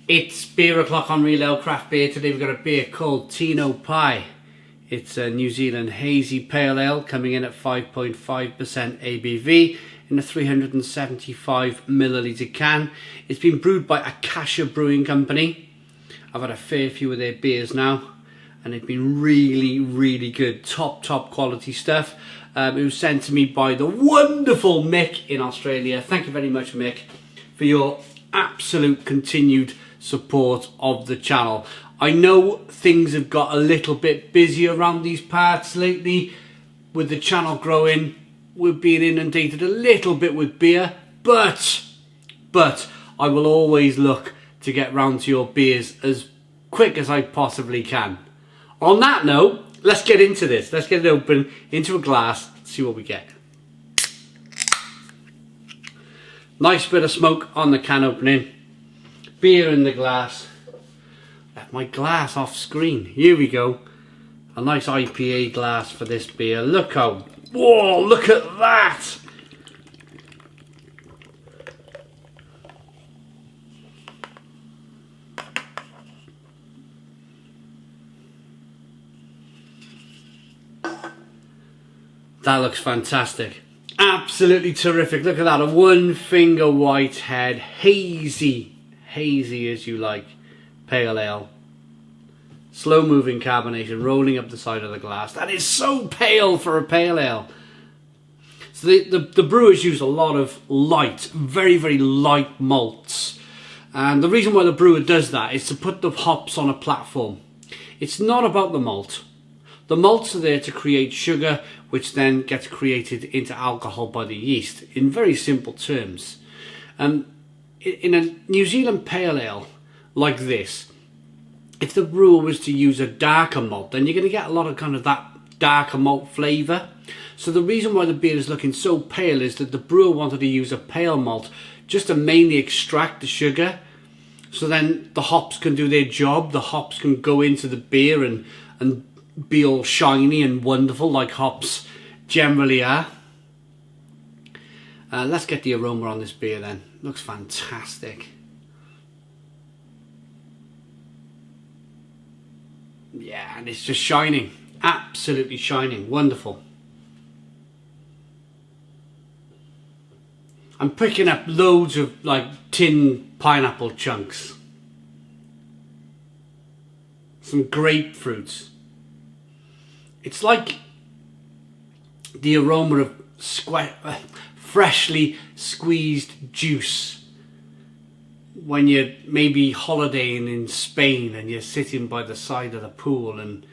It's beer o'clock on Real Ale Craft Beer. Today we've got a beer called Tino Pai. It's a New Zealand hazy pale ale coming in at 5.5% ABV in a 375 milliliter can. It's been brewed by Akasha Brewing Company. I've had a fair few of their beers now and they've been really good. Top quality stuff. It was sent to me by the wonderful Mick in Australia. Thank you very much, Mick, for your absolute continued support of the channel. I know things have got a little bit busy around these parts lately with the channel growing. We're being inundated a little bit with beer, but I will always look to get round to your beers as quick as I possibly can. On that note, let's get into this. Let's get it open into a glass, see what we get. Nice bit of smoke on the can opening. Beer in the glass. Left my glass off screen. Here we go. A nice IPA glass for this beer. Look how... Whoa, look at that! That looks fantastic. Absolutely terrific. Look at that. A one finger white head. Hazy as you like. Pale ale. Slow moving carbonation rolling up the side of the glass. That is so pale for a pale ale. So the brewers use a lot of light, very light malts. And the reason why the brewer does that is to put the hops on a platform. It's not about the malt. The malts are there to create sugar, which then gets created into alcohol by the yeast, in very simple terms. In a New Zealand pale ale like this, if the brewer was to use a darker malt, then you're going to get a lot of kind of that darker malt flavour. So the reason why the beer is looking so pale is that the brewer wanted to use a pale malt just to mainly extract the sugar. So then the hops can do their job. The hops can go into the beer and be all shiny and wonderful like hops generally are. Let's get the aroma on this beer then. Looks fantastic. Yeah, and it's just shining. Absolutely shining. Wonderful. I'm picking up loads of like tin pineapple chunks. Some grapefruits. It's like the aroma of freshly squeezed juice when you're maybe holidaying in Spain and you're sitting by the side of the pool and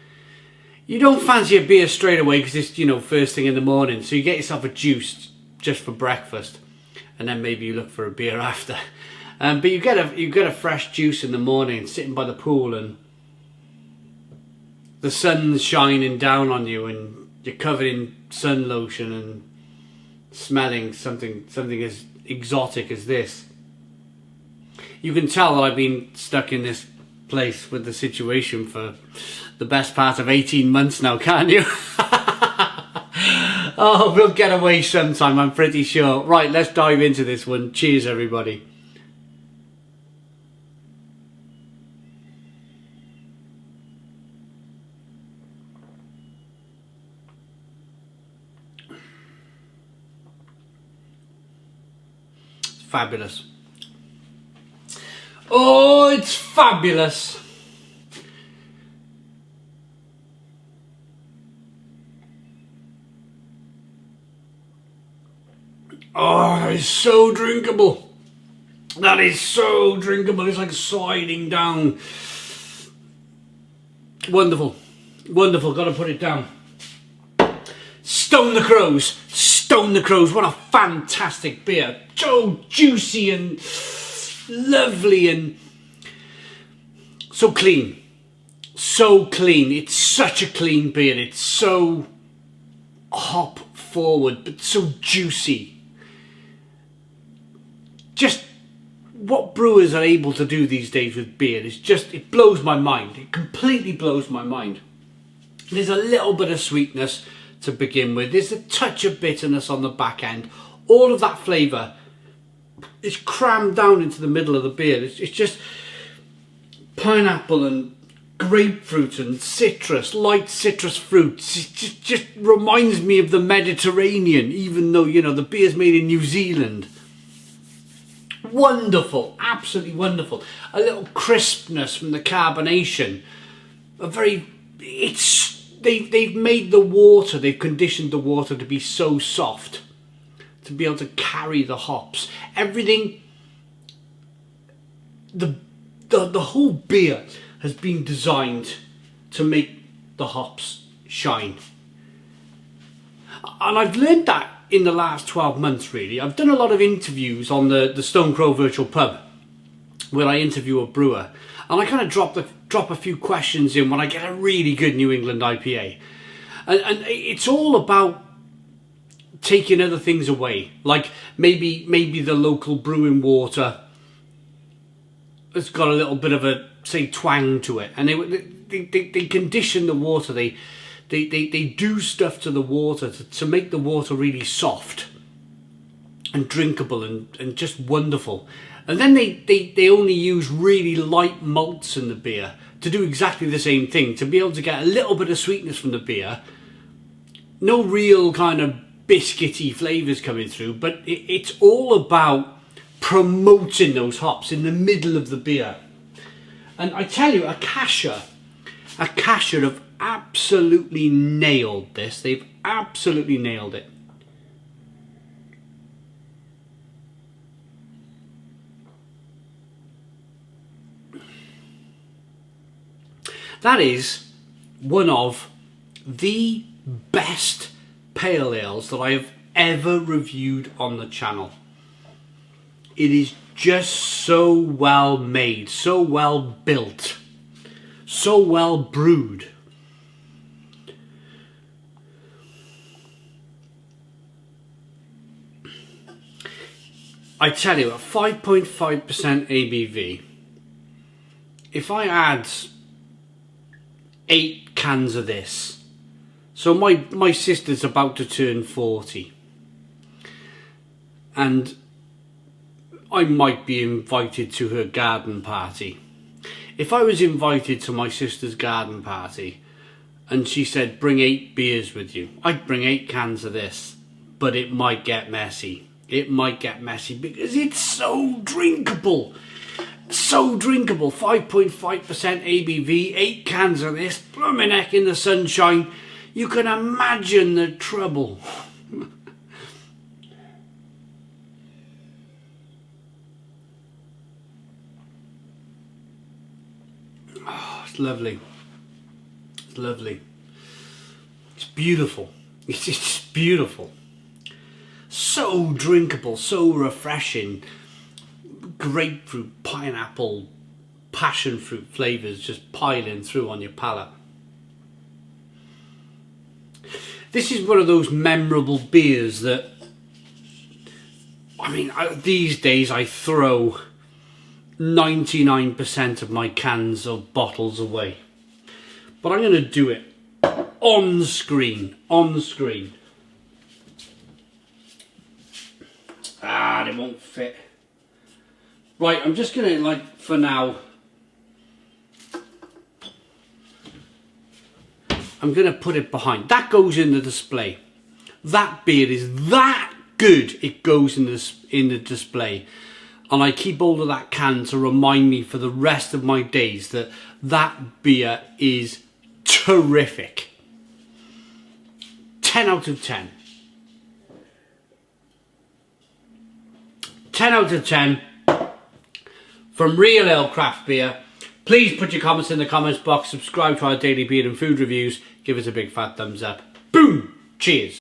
you don't fancy a beer straight away because it's, you know, first thing in the morning, so you get yourself a juice just for breakfast and then maybe you look for a beer after. But you get a fresh juice in the morning sitting by the pool and the sun's shining down on you and you're covered in sun lotion and smelling something as exotic as this. You can tell that I've been stuck in this place with the situation for the best part of 18 months now, can't you? Oh, we'll get away sometime, I'm pretty sure. Right, let's dive into this one. Cheers, everybody. Fabulous. Oh, it's fabulous. Oh, that is so drinkable. That is so drinkable. It's like sliding down. Wonderful. Wonderful. Got to put it down. Stone the Crows. Stone the Crows. What a fantastic beer. So juicy and lovely and so clean. So clean. It's such a clean beer. It's so hop forward but so juicy. Just what brewers are able to do these days with beer is just, it blows my mind. It completely blows my mind. There's a little bit of sweetness to begin with. There's a touch of bitterness on the back end. All of that flavour is crammed down into the middle of the beer. It's just, pineapple and grapefruit and citrus, light citrus fruits. It just reminds me of the Mediterranean, even though, you know, the beer's made in New Zealand. Wonderful, absolutely wonderful. A little crispness from the carbonation. They've made the water, they've conditioned the water to be so soft, to be able to carry the hops. Everything, the whole beer has been designed to make the hops shine. And I've learned that in the last 12 months, really. I've done a lot of interviews on the Stone Crow Virtual Pub, where I interview a brewer. And I kind of drop a few questions in when I get a really good New England IPA. And it's all about taking other things away. Like maybe the local brewing water has got a little bit of a, say, twang to it. And they condition the water. They do stuff to the water to make the water really soft and drinkable and just wonderful. And then they only use really light malts in the beer to do exactly the same thing, to be able to get a little bit of sweetness from the beer. No real kind of biscuity flavours coming through, but it's all about promoting those hops in the middle of the beer. And I tell you, Akasha have absolutely nailed this. They've absolutely nailed it. That is one of the best pale ales that I have ever reviewed on the channel. It is just so well made, so well built, so well brewed. I tell you, at 5.5% ABV, if I add 8 cans of this, so my sister's about to turn 40, and I might be invited to her garden party. If I was invited to my sister's garden party and she said, bring 8 beers with you, I'd bring 8 cans of this, but it might get messy. It might get messy because it's so drinkable. So drinkable. 5.5% ABV, 8 cans of this, blooming heck in the sunshine. You can imagine the trouble. Oh, it's lovely. It's lovely. It's beautiful. It's just beautiful. So drinkable, so refreshing. Grapefruit, pineapple, passion fruit flavours just piling through on your palate. This is one of those memorable beers that, I mean, these days I throw 99% of my cans of bottles away. But I'm going to do it on screen. Ah, they won't fit. Right, I'm just going to, like, for now, I'm going to put it behind. That goes in the display. That beer is that good, it goes in the display. And I keep hold of that can to remind me for the rest of my days that that beer is terrific. 10 out of 10. 10 out of 10 from Real Ale Craft Beer. Please put your comments in the comments box, subscribe to our daily beer and food reviews, give us a big fat thumbs up. Boom! Cheers!